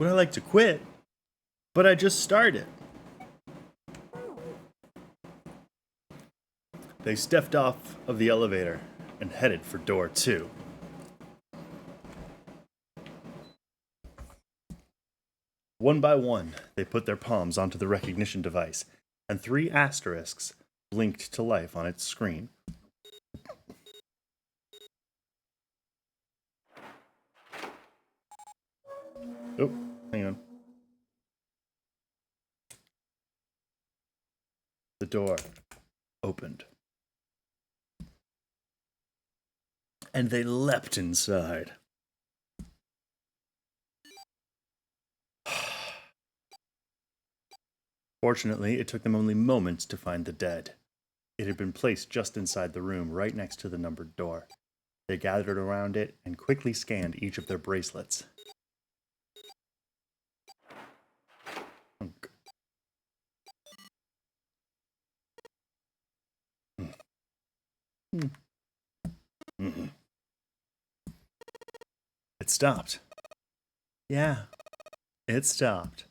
Would I like to quit? But I just started. They stepped off of the elevator and headed for door 2. One by one, they put their palms onto the recognition device, and 3 asterisks blinked to life on its screen. Oh, hang on. The door opened. And they leapt inside. Fortunately, it took them only moments to find the dead. It had been placed just inside the room, right next to the numbered door. They gathered around it and quickly scanned each of their bracelets. It stopped. Yeah, it stopped.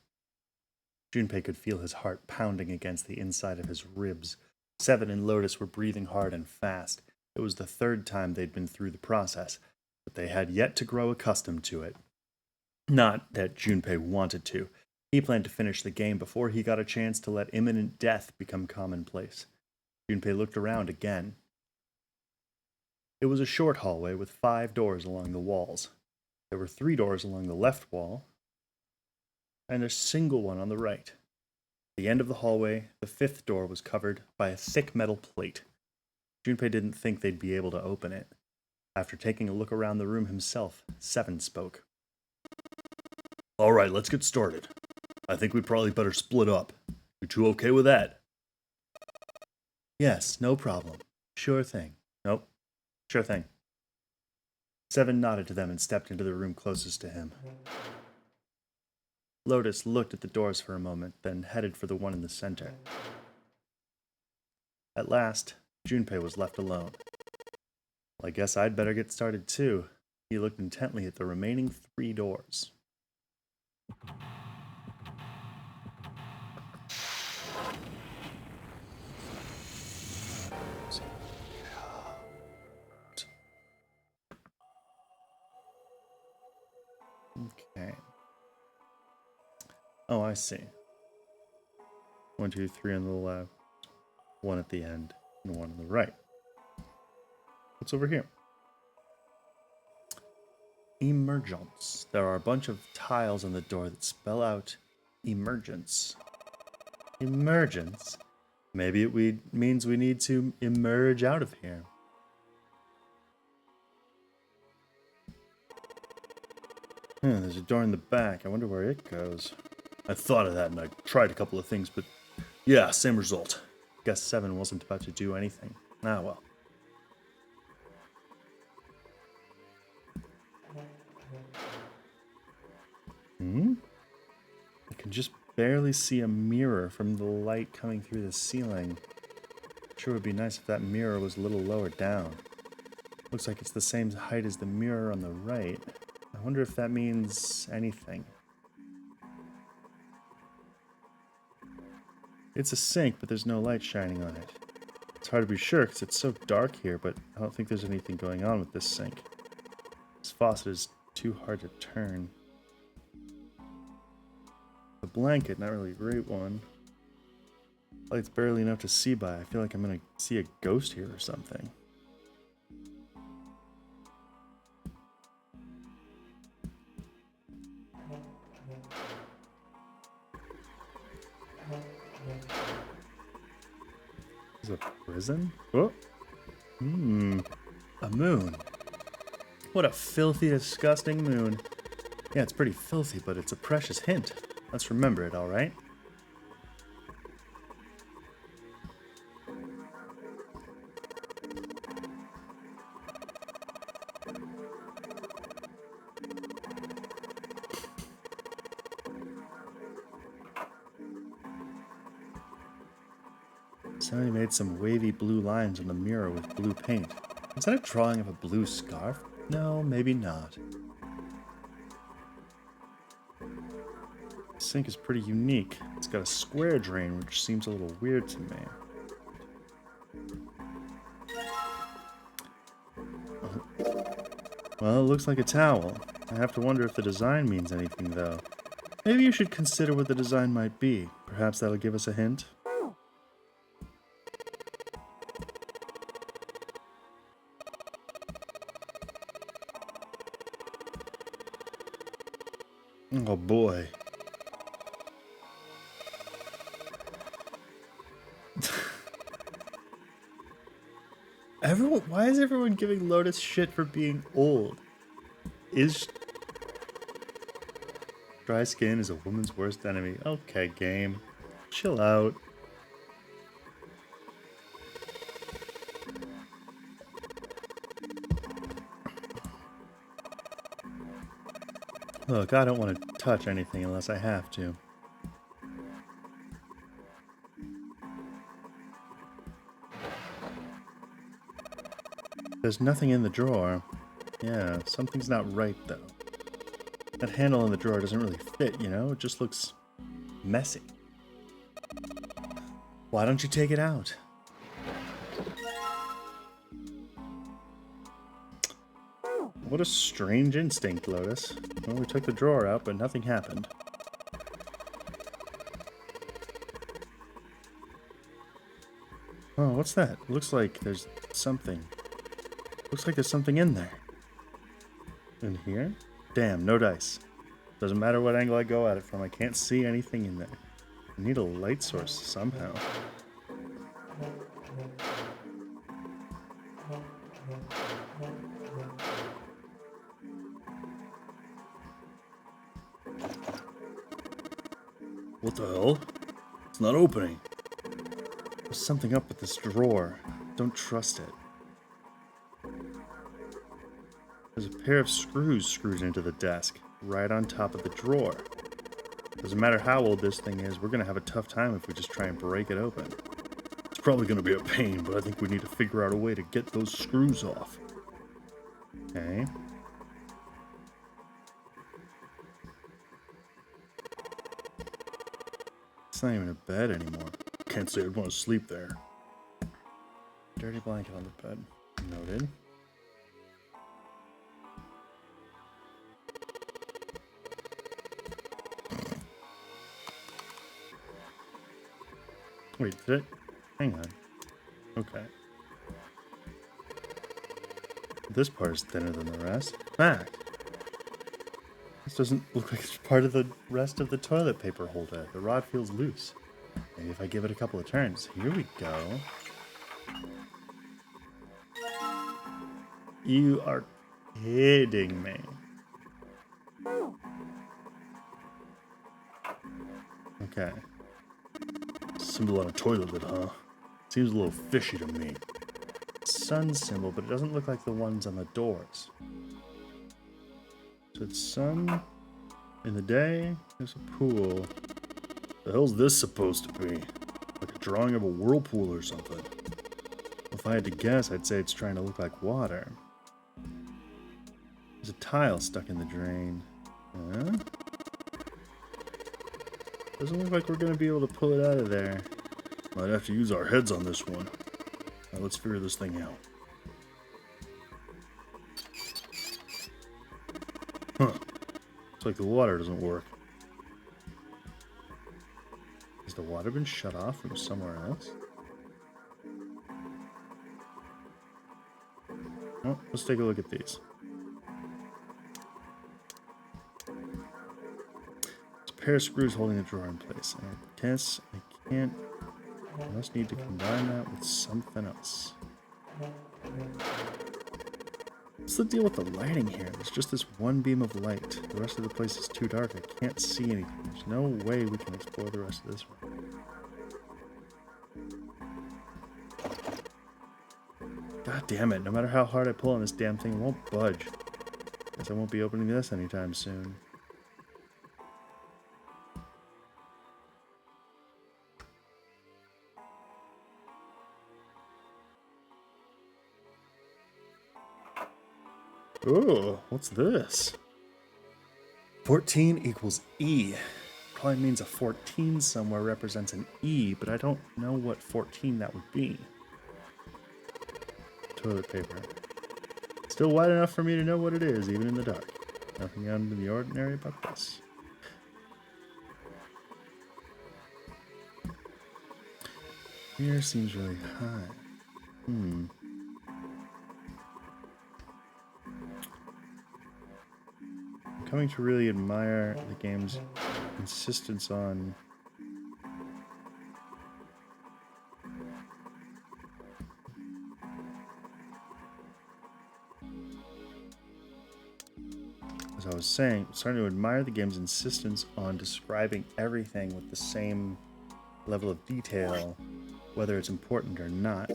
Junpei could feel his heart pounding against the inside of his ribs. Seven and Lotus were breathing hard and fast. It was the 3rd time they'd been through the process, but they had yet to grow accustomed to it. Not that Junpei wanted to. He planned to finish the game before he got a chance to let imminent death become commonplace. Junpei looked around again. It was a short hallway with 5 doors along the walls. There were 3 doors along the left wall, and a single one on the right. At the end of the hallway, the 5th door was covered by a thick metal plate. Junpei didn't think they'd be able to open it. After taking a look around the room himself, Seven spoke. All right, let's get started. I think we probably better split up. You 2 okay with that? Yes, no problem. Sure thing. Nope. Sure thing. Seven nodded to them and stepped into the room closest to him. Lotus looked at the doors for a moment, then headed for the one in the center. At last, Junpei was left alone. Well, I guess I'd better get started too. He looked intently at the remaining 3 doors. Okay. Oh, I see. 1, 2, 3 on the left, 1 at the end, and 1 on the right. What's over here? Emergence. There are a bunch of tiles on the door that spell out emergence. Emergence? Maybe it means we need to emerge out of here. There's a door in the back. I wonder where it goes. I thought of that and I tried a couple of things, but yeah, same result. Guess Seven wasn't about to do anything. Ah, well. I can just barely see a mirror from the light coming through the ceiling. Sure would be nice if that mirror was a little lower down. Looks like it's the same height as the mirror on the right. I wonder if that means anything. It's a sink, but there's no light shining on it. It's hard to be sure because it's so dark here, but I don't think there's anything going on with this sink. This faucet is too hard to turn. The blanket, not really a great one. Light's barely enough to see by. I feel like I'm gonna see a ghost here or something. Is it a prison? Oh! A moon. What a filthy, disgusting moon. Yeah, it's pretty filthy, but it's a precious hint. Let's remember it, alright? Somebody made some wavy blue lines on the mirror with blue paint. Is that a drawing of a blue scarf? No, maybe not. The sink is pretty unique. It's got a square drain, which seems a little weird to me. Well, it looks like a towel. I have to wonder if the design means anything, though. Maybe you should consider what the design might be. Perhaps that'll give us a hint. Oh boy. Why is everyone giving Lotus shit for being old? Dry skin is a woman's worst enemy. Okay, game. Chill out. Look, I don't want to touch anything unless I have to. There's nothing in the drawer. Yeah, something's not right, though. That handle in the drawer doesn't really fit, you know? It just looks messy. Why don't you take it out? What a strange instinct, Lotus. Well, we took the drawer out, but nothing happened. Oh, what's that? Looks like there's something. Looks like there's something in there. In here? Damn, no dice. Doesn't matter what angle I go at it from, I can't see anything in there. I need a light source somehow. What the hell? It's not opening. There's something up with this drawer. Don't trust it. There's a pair of screws screwed into the desk, right on top of the drawer. Doesn't matter how old this thing is, we're gonna have a tough time if we just try and break it open. It's probably gonna be a pain, but I think we need to figure out a way to get those screws off. Okay. It's not even a bed anymore. Can't say I'd want to sleep there. Dirty blanket on the bed. Noted. Wait, did it? Hang on. Okay. This part is thinner than the rest. Fact. This doesn't look like it's part of the rest of the toilet paper holder. The rod feels loose. Maybe if I give it a couple of turns. Here we go. You are kidding me. Okay. Symbol on a toilet lid, huh? Seems a little fishy to me. Sun symbol, but it doesn't look like the ones on the doors. So it's sun in the day. There's a pool. The hell's this supposed to be? Like a drawing of a whirlpool or something. If I had to guess, I'd say it's trying to look like water. There's a tile stuck in the drain. Huh? Doesn't look like we're going to be able to pull it out of there. Might have to use our heads on this one. Now let's figure this thing out. Huh. Looks like the water doesn't work. Has the water been shut off from somewhere else? Oh, let's take a look at these. Pair of screws holding the drawer in place. I guess I can't. I must need to combine that with something else. What's the deal with the lighting here? There's just this one beam of light. The rest of the place is too dark. I can't see anything. There's no way we can explore the rest of this room. God damn it. No matter how hard I pull on this damn thing, it won't budge. Guess I won't be opening this anytime soon. Oh, what's this? 14 equals E. probably means a 14 somewhere represents an E, but I don't know what 14 that would be. Toilet paper. Still wide enough for me to know what it is, even in the dark. Nothing out of the ordinary about this. Here seems really high. I'm coming to really admire the game's insistence on as I was saying, starting to admire the game's insistence on describing everything with the same level of detail, whether it's important or not.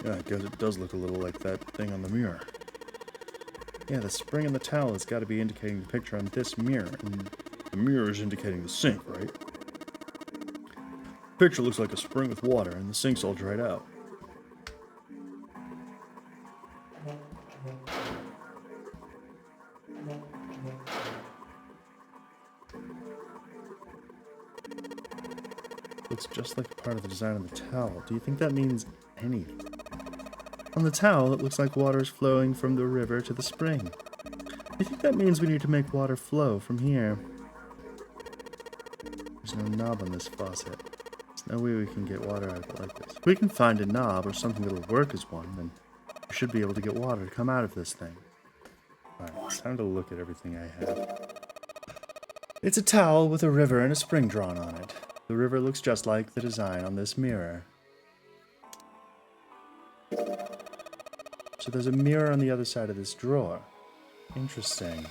Yeah, I guess it does look a little like that thing on the mirror. Yeah, the spring in the towel has got to be indicating the picture on this mirror, and the mirror is indicating the sink, right? The picture looks like a spring with water, and the sink's all dried out. Looks just like part of the design of the towel. Do you think that means anything? On the towel, it looks like water is flowing from the river to the spring. Do you think that means we need to make water flow from here? There's no knob on this faucet. There's no way we can get water out of it like this. If we can find a knob or something that'll work as one, then we should be able to get water to come out of this thing. Alright, it's time to look at everything I have. It's a towel with a river and a spring drawn on it. The river looks just like the design on this mirror. So there's a mirror on the other side of this drawer. Interesting.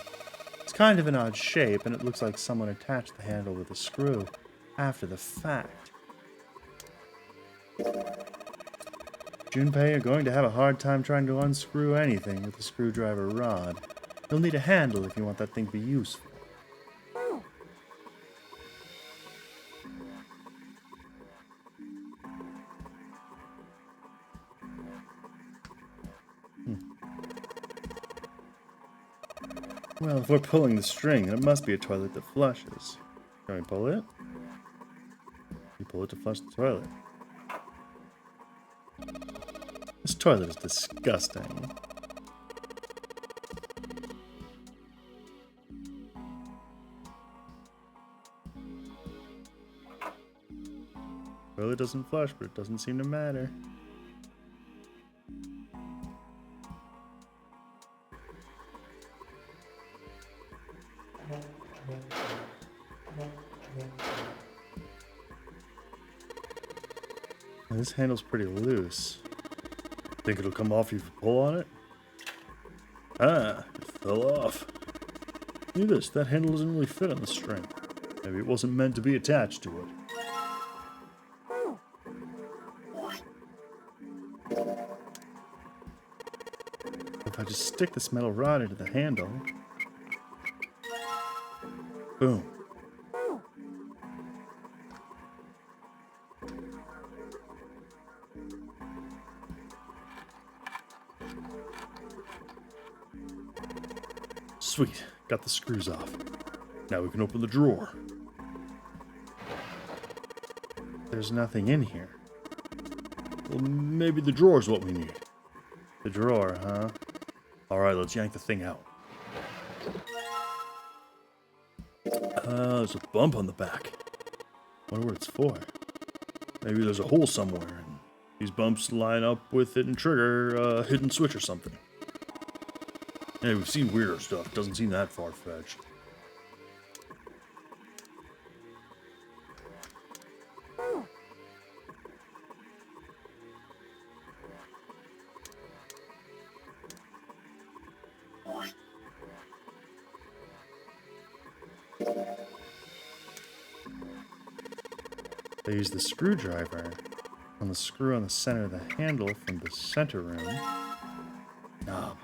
It's kind of an odd shape, and it looks like someone attached the handle with a screw after the fact. Junpei, you're going to have a hard time trying to unscrew anything with a screwdriver rod. You'll need a handle if you want that thing to be useful. Well, if we're pulling the string, then it must be a toilet that flushes. Can we pull it? You pull it to flush the toilet. This toilet is disgusting. Toilet doesn't flush, but it doesn't seem to matter. This handle's pretty loose. Think it'll come off if you pull on it? Ah, it fell off. Look at this, that handle doesn't really fit on the string. Maybe it wasn't meant to be attached to it. If I just stick this metal rod into the handle... Boom. Sweet, got the screws off. Now we can open the drawer. There's nothing in here. Well, maybe the drawer's what we need. The drawer, huh? Alright, let's yank the thing out. There's a bump on the back. Wonder what it's for. Maybe there's a hole somewhere, and these bumps line up with it and trigger a hidden switch or something. Hey, we've seen weirder stuff. Doesn't seem that far-fetched. I use the screwdriver on the screw on the center of the handle from the center room. Knob.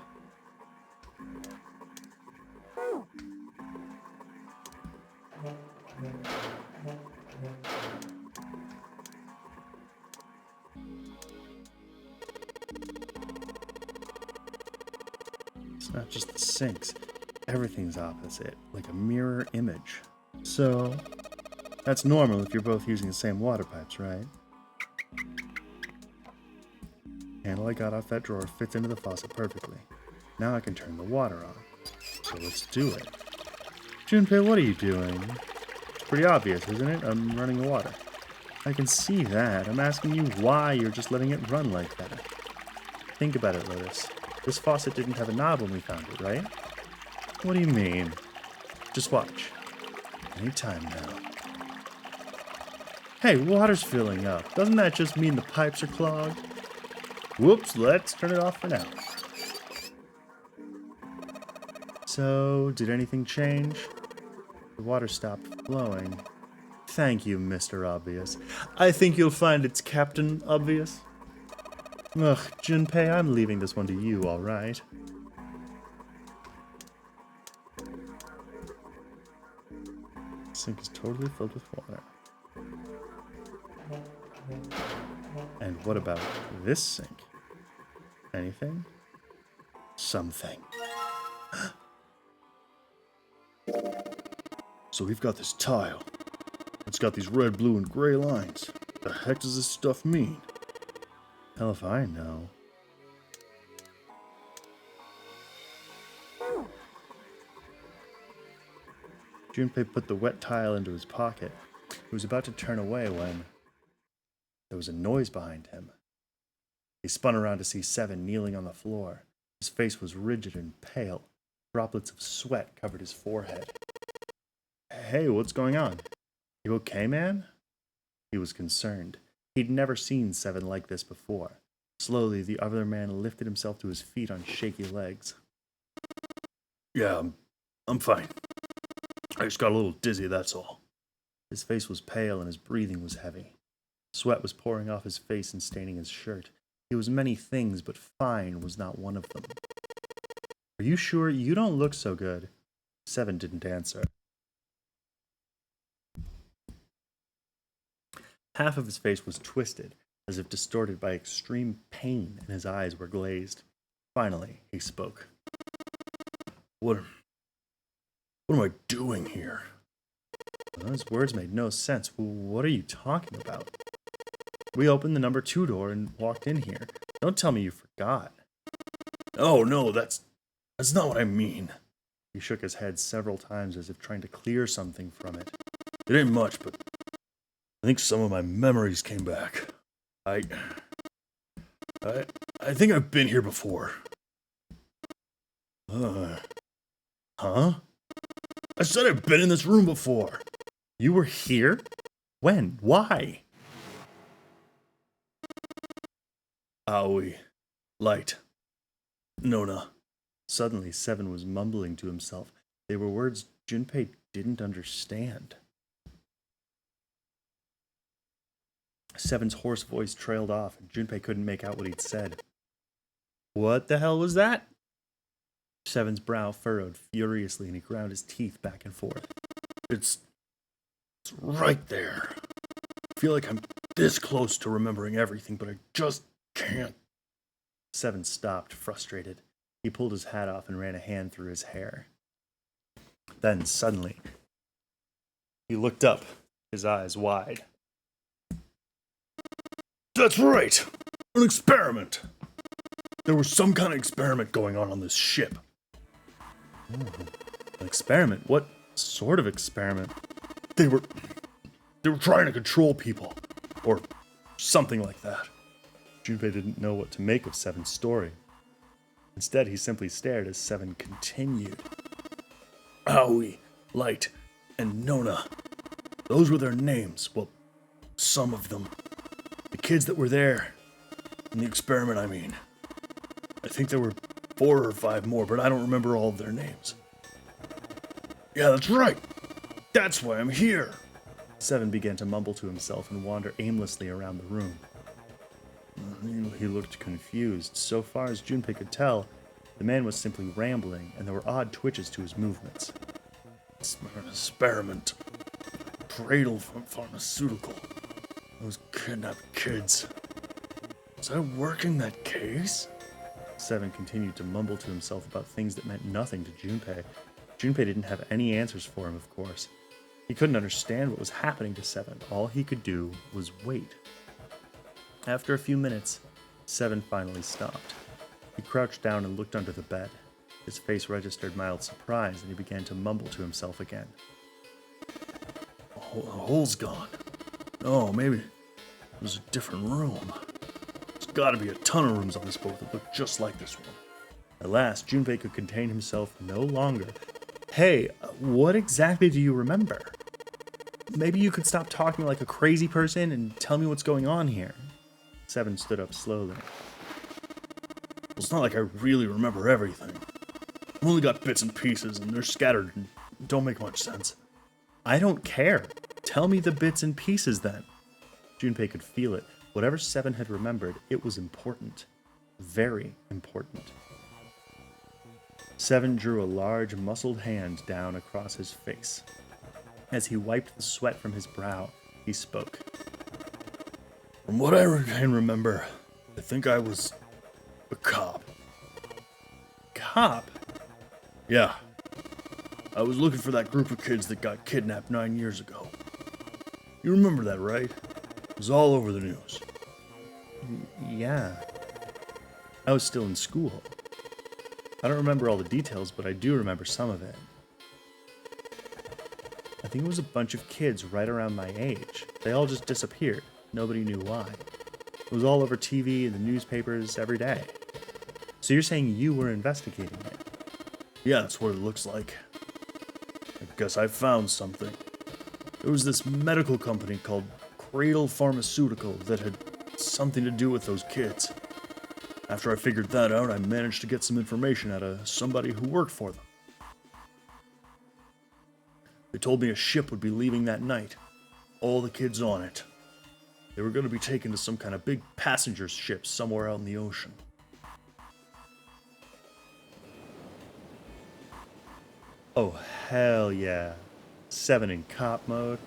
It's not just the sinks. Everything's opposite, like a mirror image. So, that's normal if you're both using the same water pipes, right? Handle I got off that drawer fits into the faucet perfectly. Now I can turn the water on. So let's do it. Junpei, what are you doing? It's pretty obvious, isn't it? I'm running the water. I can see that. I'm asking you why you're just letting it run like that. Think about it, Lotus. This faucet didn't have a knob when we found it, right? What do you mean? Just watch. Anytime now. Hey, water's filling up. Doesn't that just mean the pipes are clogged? Whoops, let's turn it off for now. So, did anything change? The water stopped flowing. Thank you, Mr. Obvious. I think you'll find it's Captain Obvious. Ugh, Junpei, I'm leaving this one to you, alright? The sink is totally filled with water. And what about this sink? Anything? Something. So we've got this tile. It's got these red, blue, and gray lines. The heck does this stuff mean? Hell if I know. Junpei put the wet tile into his pocket. He was about to turn away when there was a noise behind him. He spun around to see Seven kneeling on the floor. His face was rigid and pale. Droplets of sweat covered his forehead. Hey, what's going on? You okay, man? He was concerned. He'd never seen Seven like this before. Slowly, the other man lifted himself to his feet on shaky legs. Yeah, I'm fine. I just got a little dizzy, that's all. His face was pale and his breathing was heavy. Sweat was pouring off his face and staining his shirt. He was many things, but fine was not one of them. Are you sure? You don't look so good. Seven didn't answer. Half of his face was twisted, as if distorted by extreme pain, and his eyes were glazed. Finally, he spoke. What am I doing here? Well, his words made no sense. What are you talking about? We opened the number 2 door and walked in here. Don't tell me you forgot. Oh, no, that's not what I mean. He shook his head several times as if trying to clear something from it. It ain't much, but I think some of my memories came back. I think I've been here before. Huh? I said I've been in this room before. You were here? When? Why? Aoi. Light. Nona. Suddenly, Seven was mumbling to himself. They were words Junpei didn't understand. Seven's hoarse voice trailed off, and Junpei couldn't make out what he'd said. What the hell was that? Seven's brow furrowed furiously, and he ground his teeth back and forth. It's right there. I feel like I'm this close to remembering everything, but I just can't. Seven stopped, frustrated. He pulled his hat off and ran a hand through his hair. Then, suddenly, he looked up, his eyes wide. That's right! An experiment! There was some kind of experiment going on this ship. Oh, an experiment? What sort of experiment? They were trying to control people. Or something like that. Junpei didn't know what to make of Seven's story. Instead, he simply stared as Seven continued. Aoi, Light, and Nona. Those were their names. Well, some of them. The kids that were there. In the experiment, I mean. I think there were 4 or 5 more, but I don't remember all of their names. Yeah, that's right. That's why I'm here. Seven began to mumble to himself and wander aimlessly around the room. He looked confused. So far as Junpei could tell, the man was simply rambling, and there were odd twitches to his movements. It's an experiment. Cradle from pharmaceutical. Those kidnapped kids. Was I working that case? Seven continued to mumble to himself about things that meant nothing to Junpei. Junpei didn't have any answers for him, of course. He couldn't understand what was happening to Seven. All he could do was wait. After a few minutes, Seven finally stopped. He crouched down and looked under the bed. His face registered mild surprise, and he began to mumble to himself again. The hole's gone. Oh, maybe it was a different room. There's gotta be a ton of rooms on this boat that look just like this one. At last, Junpei could contain himself no longer. Hey, what exactly do you remember? Maybe you could stop talking like a crazy person and tell me what's going on here. Seven stood up slowly. Well, it's not like I really remember everything. I've only got bits and pieces, and they're scattered and don't make much sense. I don't care. Tell me the bits and pieces then. Junpei could feel it. Whatever Seven had remembered, it was important. Very important. Seven drew a large, muscled hand down across his face. As he wiped the sweat from his brow, he spoke. From what I can remember, I think I was a cop. Cop? Yeah. I was looking for that group of kids that got kidnapped 9 years ago. You remember that, right? It was all over the news. Yeah. I was still in school. I don't remember all the details, but I do remember some of it. I think it was a bunch of kids right around my age. They all just disappeared. Nobody knew why. It was all over TV and the newspapers every day. So you're saying you were investigating it? Yeah, that's what it looks like. I guess I found something. There was this medical company called Cradle Pharmaceutical that had something to do with those kids. After I figured that out, I managed to get some information out of somebody who worked for them. They told me a ship would be leaving that night. All the kids on it. They were going to be taken to some kind of big passenger ship somewhere out in the ocean. Oh, hell yeah. Seven in cop mode.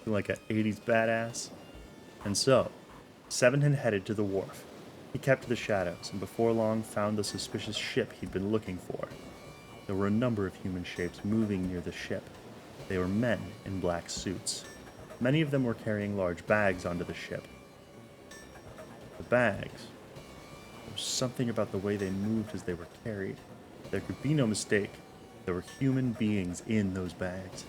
Like an 80s badass. And so, Seven had headed to the wharf. He kept to the shadows, and before long found the suspicious ship he'd been looking for. There were a number of human shapes moving near the ship. They were men in black suits. Many of them were carrying large bags onto the ship. The bags. There was something about the way they moved as they were carried. There could be no mistake. There were human beings in those bags.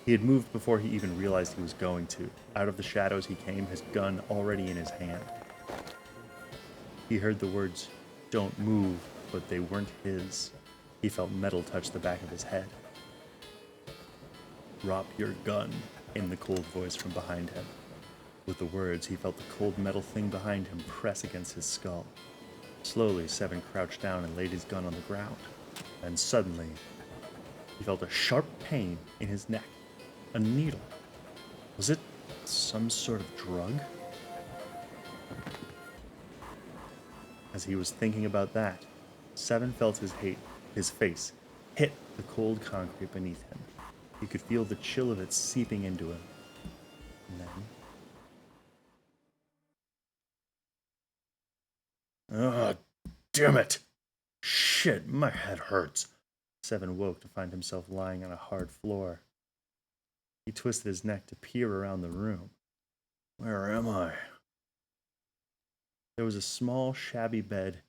He had moved before he even realized he was going to. Out of the shadows he came, his gun already in his hand. He heard the words, "Don't move," but they weren't his. He felt metal touch the back of his head. "Drop your gun," came the cold voice from behind him. With the words, he felt the cold metal thing behind him press against his skull. Slowly, Seven crouched down and laid his gun on the ground. And suddenly, he felt a sharp pain in his neck. A needle. Was it some sort of drug? As he was thinking about that, Seven felt his face hit the cold concrete beneath him. He could feel the chill of it seeping into him. And then... Ah, damn it! Shit, my head hurts. Seven woke to find himself lying on a hard floor. He twisted his neck to peer around the room. Where am I? There was a small, shabby bed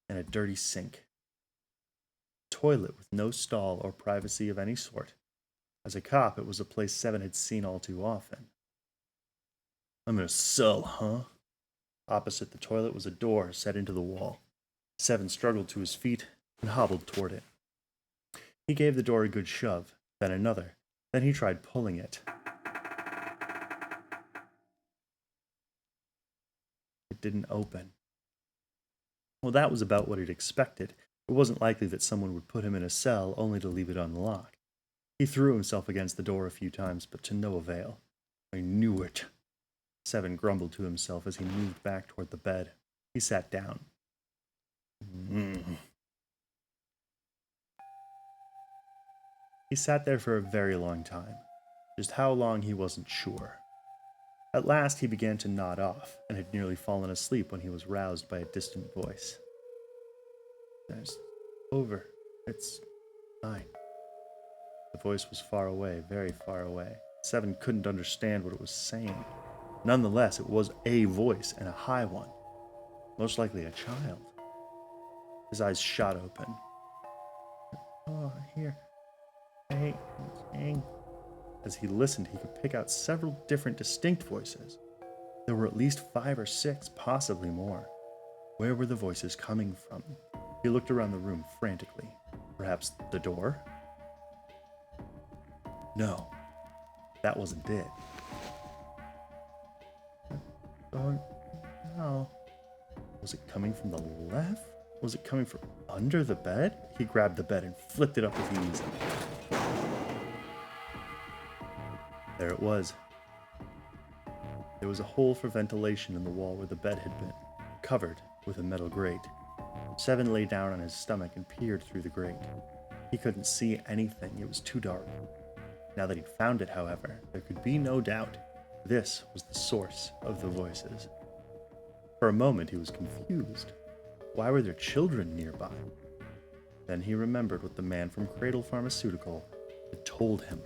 and a dirty sink. A toilet with no stall or privacy of any sort. As a cop, it was a place Seven had seen all too often. I'm in a cell, huh? Opposite the toilet was a door set into the wall. Seven struggled to his feet and hobbled toward it. He gave the door a good shove, then another. Then he tried pulling it. It didn't open. Well, that was about what he'd expected. It wasn't likely that someone would put him in a cell only to leave it unlocked. He threw himself against the door a few times, but to no avail. I knew it. Seven grumbled to himself as he moved back toward the bed. He sat down. He sat there for a very long time. Just how long he wasn't sure. At last he began to nod off, and had nearly fallen asleep when he was roused by a distant voice. It's over. It's 9. The voice was far away, very far away. 7 couldn't understand what it was saying. Nonetheless, it was a voice, and a high one. Most likely a child. His eyes shot open. Oh, here. Hey, dang. As he listened, he could pick out several different distinct voices. There were at least 5 or 6, possibly more. Where were the voices coming from? He looked around the room frantically. Perhaps the door? No, that wasn't it. Oh, no. Was it coming from the left? Was it coming from under the bed? He grabbed the bed and flipped it up with ease. There it was. There was a hole for ventilation in the wall where the bed had been, covered with a metal grate. 7 lay down on his stomach and peered through the grate. He couldn't see anything, it was too dark. Now that he'd found it, however, there could be no doubt. This was the source of the voices. For a moment he was confused. Why were there children nearby? Then he remembered what the man from Cradle Pharmaceutical had told him.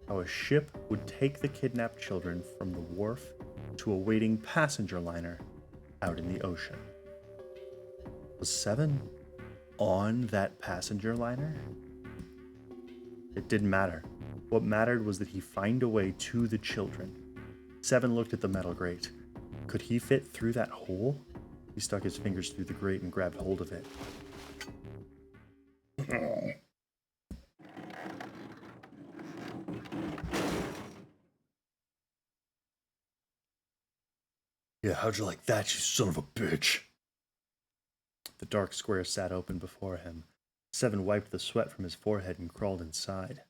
How a ship would take the kidnapped children from the wharf to a waiting passenger liner out in the ocean. Was 7 on that passenger liner? It didn't matter. What mattered was that he find a way to the children. 7 looked at the metal grate. Could he fit through that hole? He stuck his fingers through the grate and grabbed hold of it. Yeah, how'd you like that, you son of a bitch? The dark square sat open before him. 7 wiped the sweat from his forehead and crawled inside.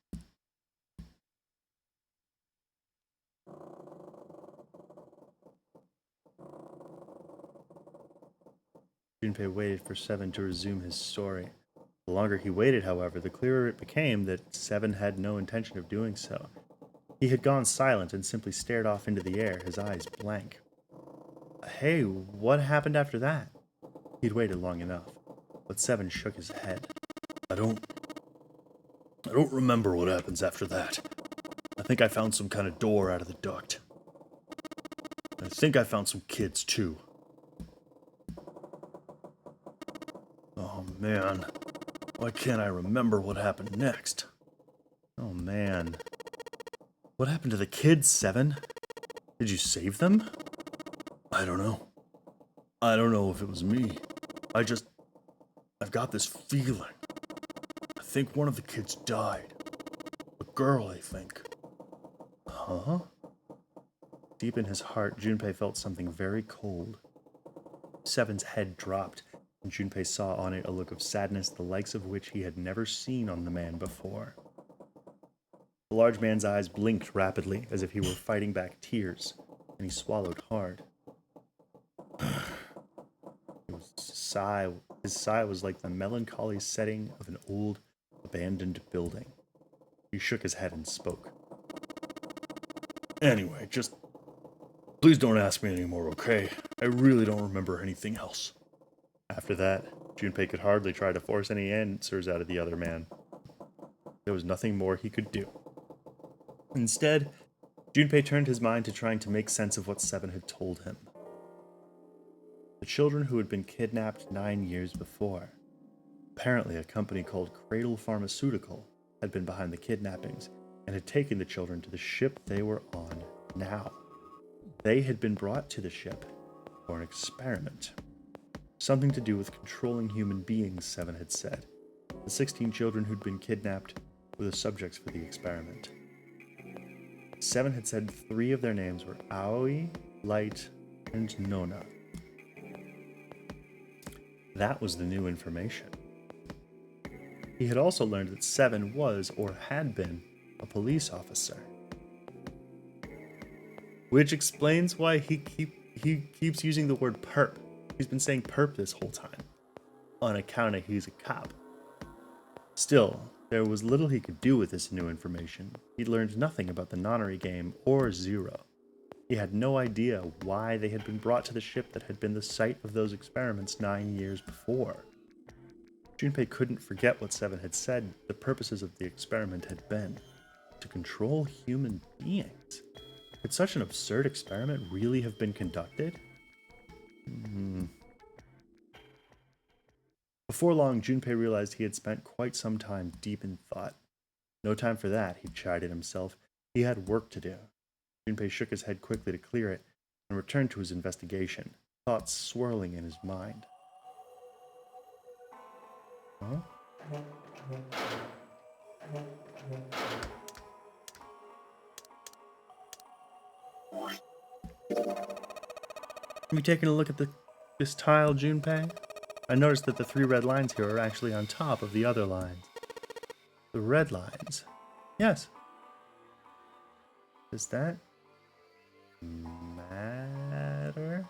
Junpei waited for 7 to resume his story. The longer he waited, however, the clearer it became that 7 had no intention of doing so. He had gone silent and simply stared off into the air, his eyes blank. Hey, what happened after that? He'd waited long enough, but 7 shook his head. I don't remember what happens after that. I think I found some kind of door out of the duct. I think I found some kids, too. Oh, man. Why can't I remember what happened next? Oh, man. What happened to the kids, 7? Did you save them? I don't know. I don't know if it was me. I've got this feeling. I think one of the kids died. A girl, I think. Huh? Deep in his heart, Junpei felt something very cold. 7's head dropped, and Junpei saw on it a look of sadness the likes of which he had never seen on the man before. The large man's eyes blinked rapidly, as if he were fighting back tears, and he swallowed hard. His sigh was like the melancholy setting of an old, abandoned building. He shook his head and spoke. Anyway, just please don't ask me anymore, okay? I really don't remember anything else. After that, Junpei could hardly try to force any answers out of the other man. There was nothing more he could do. Instead, Junpei turned his mind to trying to make sense of what 7 had told him. The children who had been kidnapped 9 years before. Apparently, a company called Cradle Pharmaceutical had been behind the kidnappings and had taken the children to the ship they were on now. They had been brought to the ship for an experiment. Something to do with controlling human beings, 7 had said. The 16 children who'd been kidnapped were the subjects for the experiment. 7 had said 3 of their names were Aoi, Light, and Nona. That was the new information. He had also learned that 7 was, or had been, a police officer. Which explains why he keeps using the word perp. He's been saying perp this whole time, on account of he's a cop. Still, there was little he could do with this new information. He'd learned nothing about the nonary game or Zero. He had no idea why they had been brought to the ship that had been the site of those experiments 9 years before. Junpei couldn't forget what Seven had said the purposes of the experiment had been. To control human beings. Could such an absurd experiment really have been conducted? Before long, Junpei realized he had spent quite some time deep in thought. No time for that, he chided himself. He had work to do. Junpei shook his head quickly to clear it and returned to his investigation, thoughts swirling in his mind. Huh? Have you taken a look at this tile, Junpei? I noticed that the 3 red lines here are actually on top of the other lines. The red lines? Yes. Does that matter?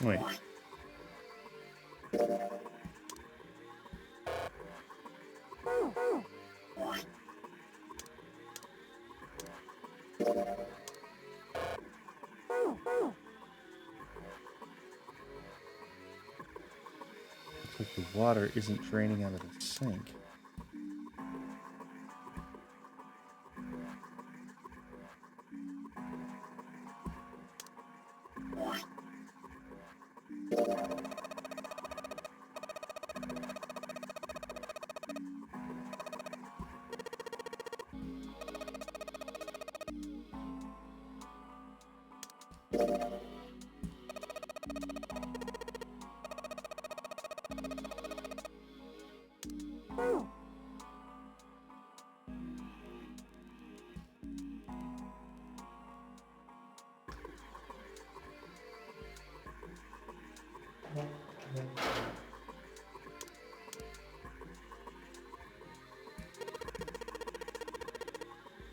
Wait. Looks like the water isn't draining out of the sink.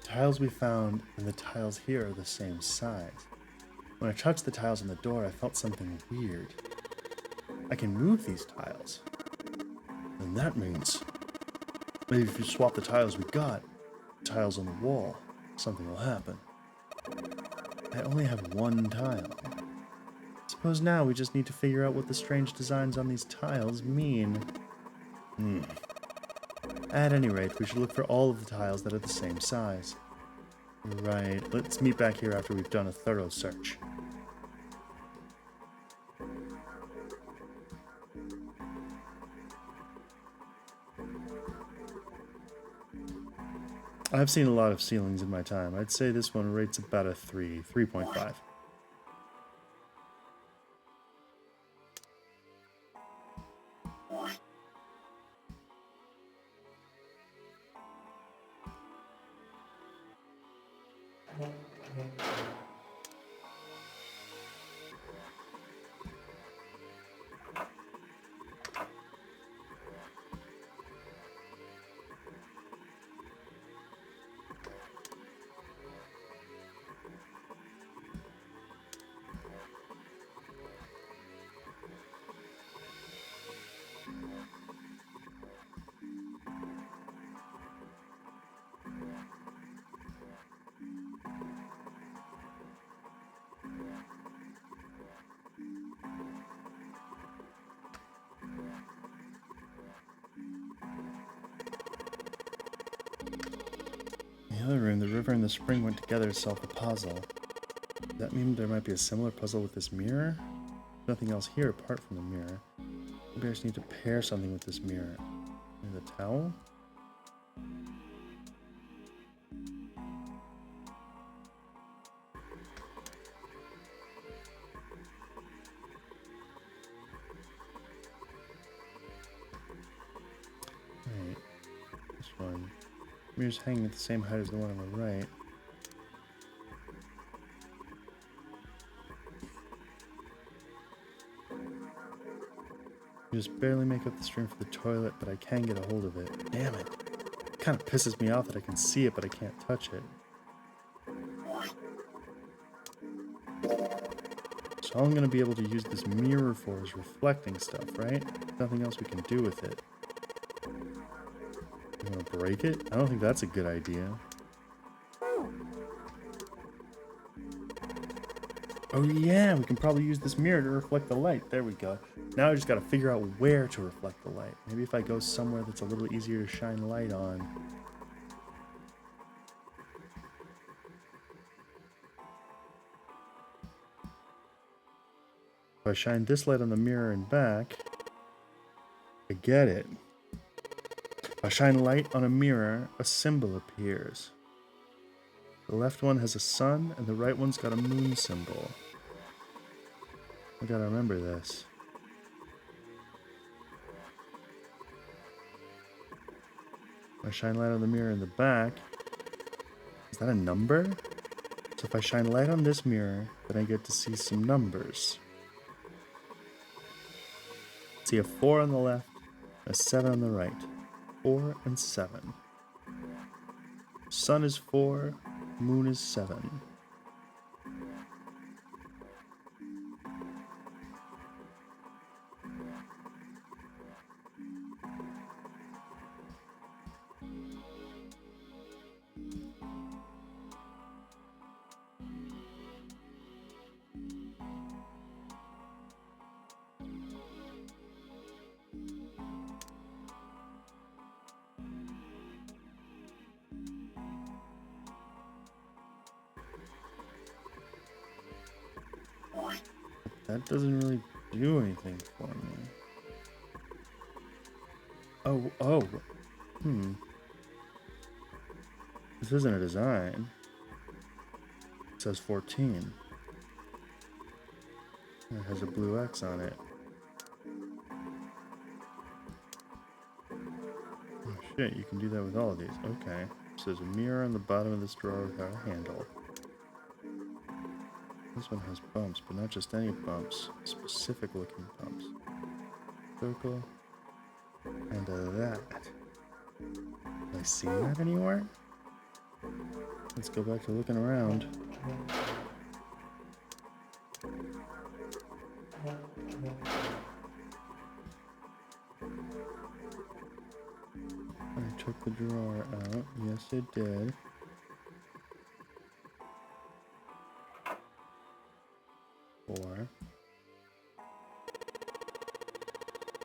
Tiles we found and the tiles here are the same size. When I touched the tiles on the door, I felt something weird. I can move these tiles. And that means maybe if you swap the tiles we got, tiles on the wall, something will happen. I only have 1 tile. Suppose now we just need to figure out what the strange designs on these tiles mean. At any rate, we should look for all of the tiles that are the same size. Right, let's meet back here after we've done a thorough search. I've seen a lot of ceilings in my time. I'd say this one rates about a 3.5. In the other room, the river and the spring went together to solve the puzzle. Does that mean there might be a similar puzzle with this mirror? Nothing else here apart from the mirror. Maybe I just need to pair something with this mirror. Maybe the towel? Right. This one. The mirror's hanging at the same height as the one on the right. I just barely make up the string for the toilet, but I can get a hold of it. Damn it. It kind of pisses me off that I can see it, but I can't touch it. So All I'm gonna be able to use this mirror for is reflecting stuff, right? Nothing else we can do with it. You wanna break it? I don't think that's a good idea. Oh yeah, we can probably use this mirror to reflect the light. There we go. Now I just gotta figure out where to reflect the light. Maybe if I go somewhere that's a little easier to shine light on. If I shine this light on the mirror and back, I get it. If I shine light on a mirror, a symbol appears. The left one has a sun, and the right one's got a moon symbol. I gotta remember this. If I shine light on the mirror in the back, is that a number? So if I shine light on this mirror, then I get to see some numbers. See a 4 on the left, a 7 on the right. 4 and 7. Sun is 4, moon is 7. That doesn't really do anything for me. Oh. This isn't a design. It says 14. It has a blue X on it. Oh shit, you can do that with all of these. Okay. So there's a mirror on the bottom of this drawer without a handle. This one has bumps, but not just any bumps. Specific looking bumps. Circle. And that. Am I seeing that anywhere? Let's go back to looking around. I took the drawer out. Yes, it did. Four.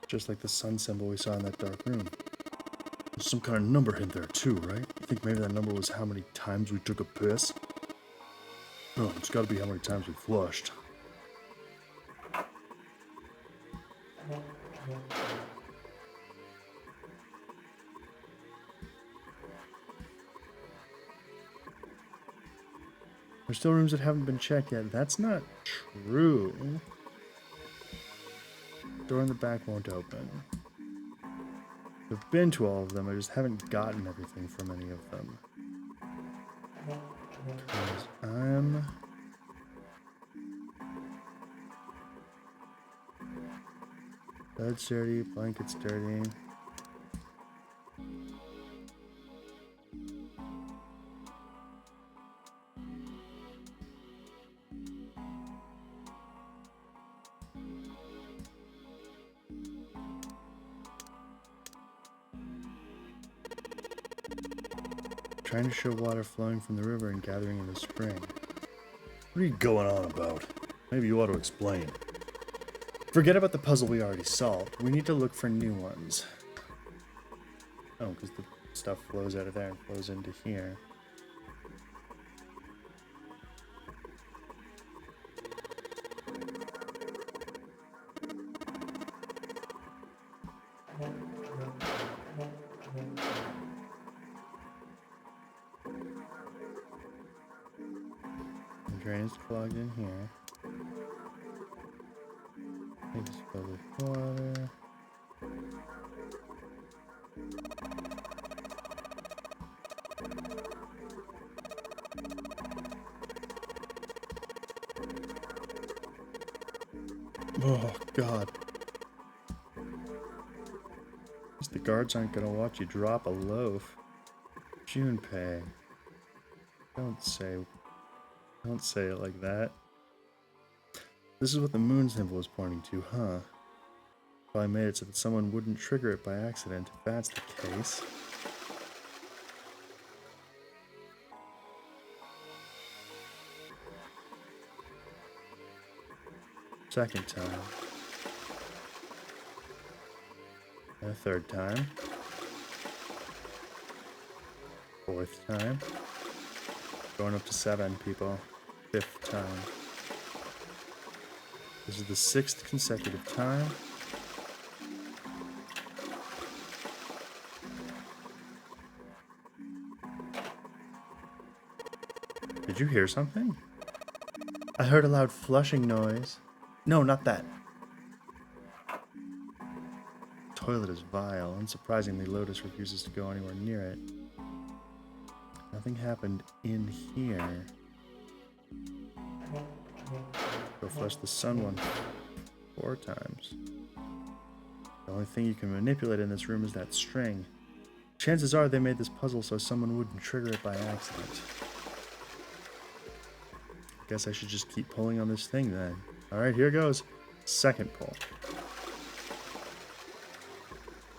Just like the sun symbol we saw in that dark room. There's some kind of number in there too, right? You think maybe that number was how many times we took a piss? No, it's gotta be how many times we flushed. There's still rooms that haven't been checked yet. That's not true. Door in the back won't open. I've been to all of them, I just haven't gotten everything from any of them. Because I'm... Bed's dirty, blanket's dirty. Trying to show water flowing from the river and gathering in the spring. What are you going on about? Maybe you ought to explain. Forget about the puzzle we already solved. We need to look for new ones. Oh, because the stuff flows out of there and flows into here. The drain's clogged in here. It's filled with water. Oh, God. The guards aren't gonna watch you drop a loaf. Junpei. Don't say it like that. This is what the moon symbol is pointing to, huh? Well, I made it so that someone wouldn't trigger it by accident, if that's the case. Second time. And a third time. Fourth time. Going up to 7, people. 5th time. This is the 6th consecutive time. Did you hear something? I heard a loud flushing noise. No, not that. The toilet is vile. Unsurprisingly, Lotus refuses to go anywhere near it. Nothing happened in here. Go flush the sun one 4 times. The only thing you can manipulate in this room is that string. Chances are they made this puzzle so someone wouldn't trigger it by accident. Guess I should just keep pulling on this thing then. Alright, here goes. Second pull.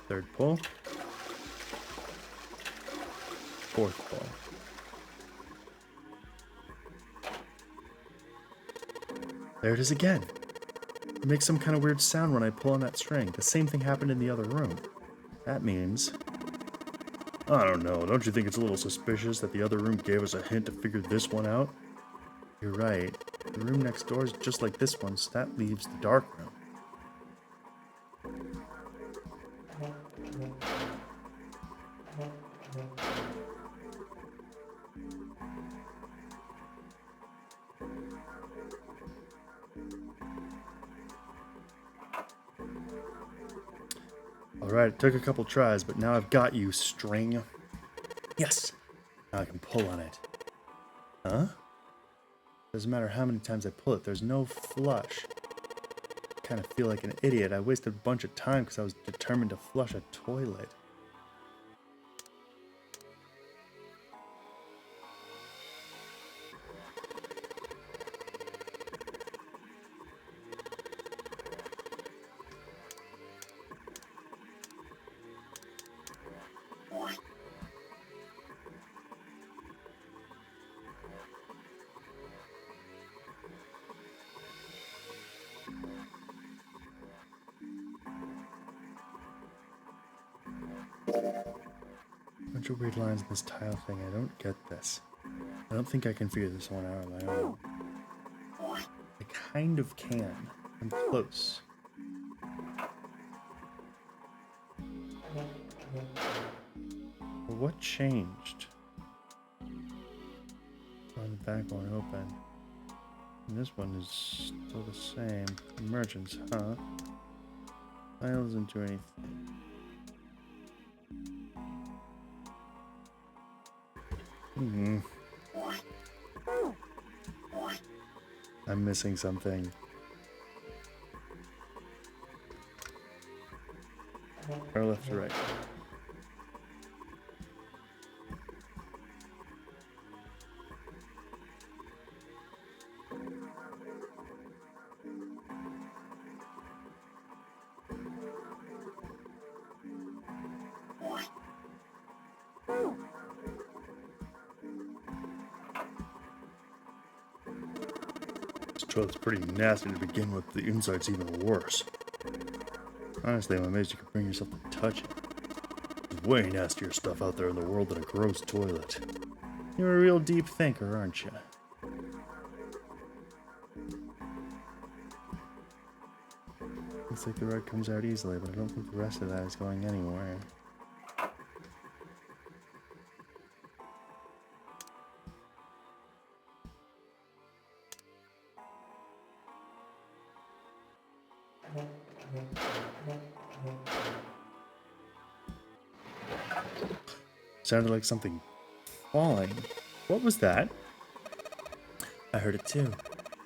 Third pull. Fourth pull. There it is again. It makes some kind of weird sound when I pull on that string. The same thing happened in the other room. That means... I don't know. Don't you think it's a little suspicious that the other room gave us a hint to figure this one out? You're right. The room next door is just like this one, so that leaves the dark room. Alright, it took a couple tries, but now I've got you, string. Yes! Now I can pull on it. Huh? Doesn't matter how many times I pull it, there's no flush. I kind of feel like an idiot. I wasted a bunch of time because I was determined to flush a toilet. Bunch of weird lines in this tile thing. I don't get this. I don't think I can figure this one out on my own. I kind of can. I'm close. But what changed? Oh, the back one open. And this one is still the same. Emergence, huh? Tile doesn't do anything. I'm missing something. Or left or right? This toilet's pretty nasty to begin with. The inside's even worse. Honestly, I'm amazed you could bring yourself to touch it. There's way nastier stuff out there in the world than a gross toilet. You're a real deep thinker, aren't you? Looks like the rug comes out easily, but I don't think the rest of that is going anywhere. Sounded like something falling. What was that? I heard it too.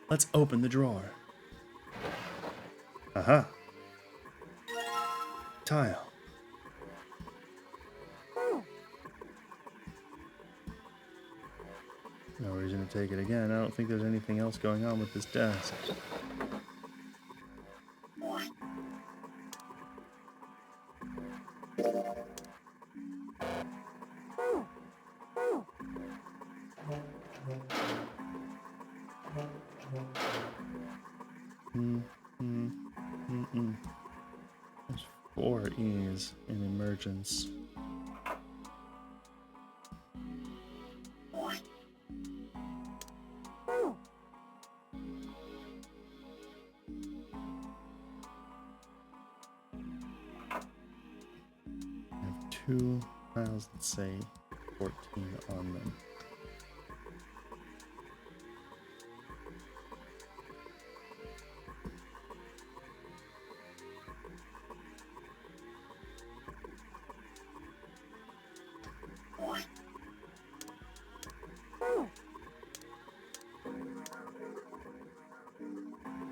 Let's open the drawer. Aha. Tile. No reason to take it again. I don't think there's anything else going on with this desk. There's 4 E's in emergence. I have 2 tiles that say 14 on them.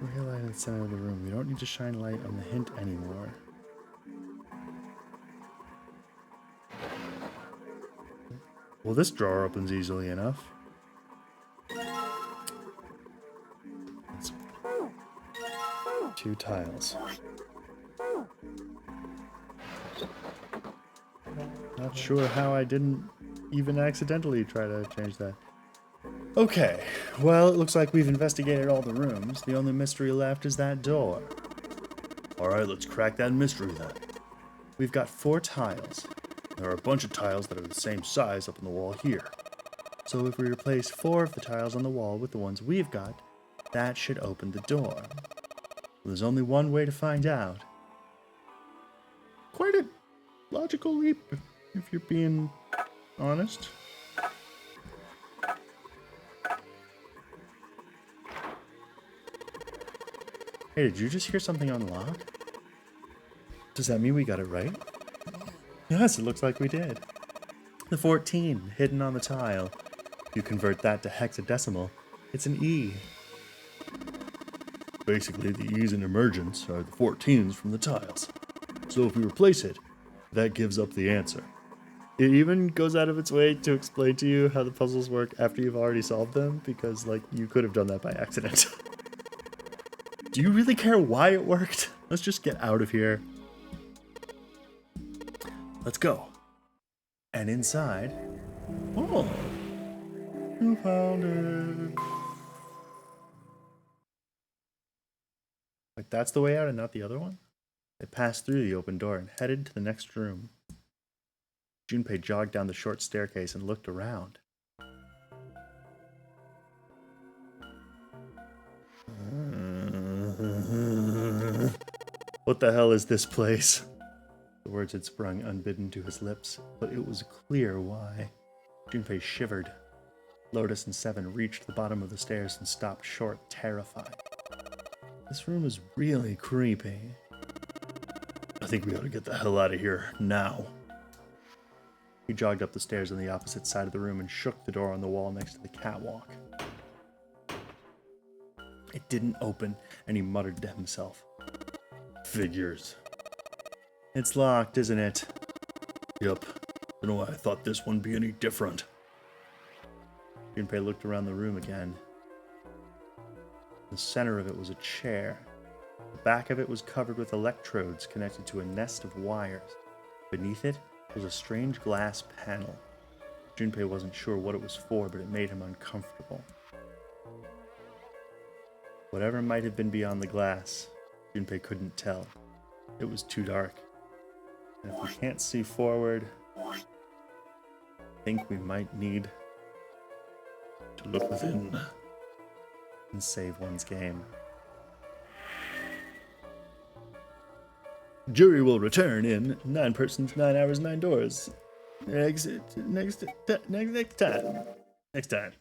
Real light in the center of the room. We don't need to shine light on the hint anymore. Well, this drawer opens easily enough. It's 2 tiles. Not sure how I didn't even accidentally try to change that. Okay, well, it looks like we've investigated all the rooms. The only mystery left is that door. Alright, let's crack that mystery then. We've got 4 tiles. There are a bunch of tiles that are the same size up on the wall here. So if we replace 4 of the tiles on the wall with the ones we've got, that should open the door. Well, there's only one way to find out. Quite a logical leap, if you're being honest. Hey, did you just hear something unlock? Does that mean we got it right? Yes, it looks like we did. The 14, hidden on the tile. If you convert that to hexadecimal, it's an E. Basically, the E's in emergence are the 14s from the tiles. So if we replace it, that gives up the answer. It even goes out of its way to explain to you how the puzzles work after you've already solved them, because, like, you could have done that by accident. Do you really care why it worked? Let's just get out of here. Let's go. And inside... Oh! You found it. Like, that's the way out and not the other one? They passed through the open door and headed to the next room. Junpei jogged down the short staircase and looked around. What the hell is this place? The words had sprung unbidden to his lips, but it was clear why. Junpei shivered. Lotus and Seven reached the bottom of the stairs and stopped short, terrified. This room is really creepy. I think we ought to get the hell out of here, now. He jogged up the stairs on the opposite side of the room and shook the door on the wall next to the catwalk. It didn't open, and he muttered to himself. Figures. It's locked, isn't it? Yep. Don't know why I thought this one be any different. Junpei looked around the room again. The center of it was a chair. The back of it was covered with electrodes connected to a nest of wires. Beneath it was a strange glass panel. Junpei wasn't sure what it was for, but it made him uncomfortable. Whatever might have been beyond the glass, Junpei couldn't tell. It was too dark. And if we can't see forward, I think we might need to look within and save one's game. Jury will return in 9 persons, 9 hours, 9 doors. Next time.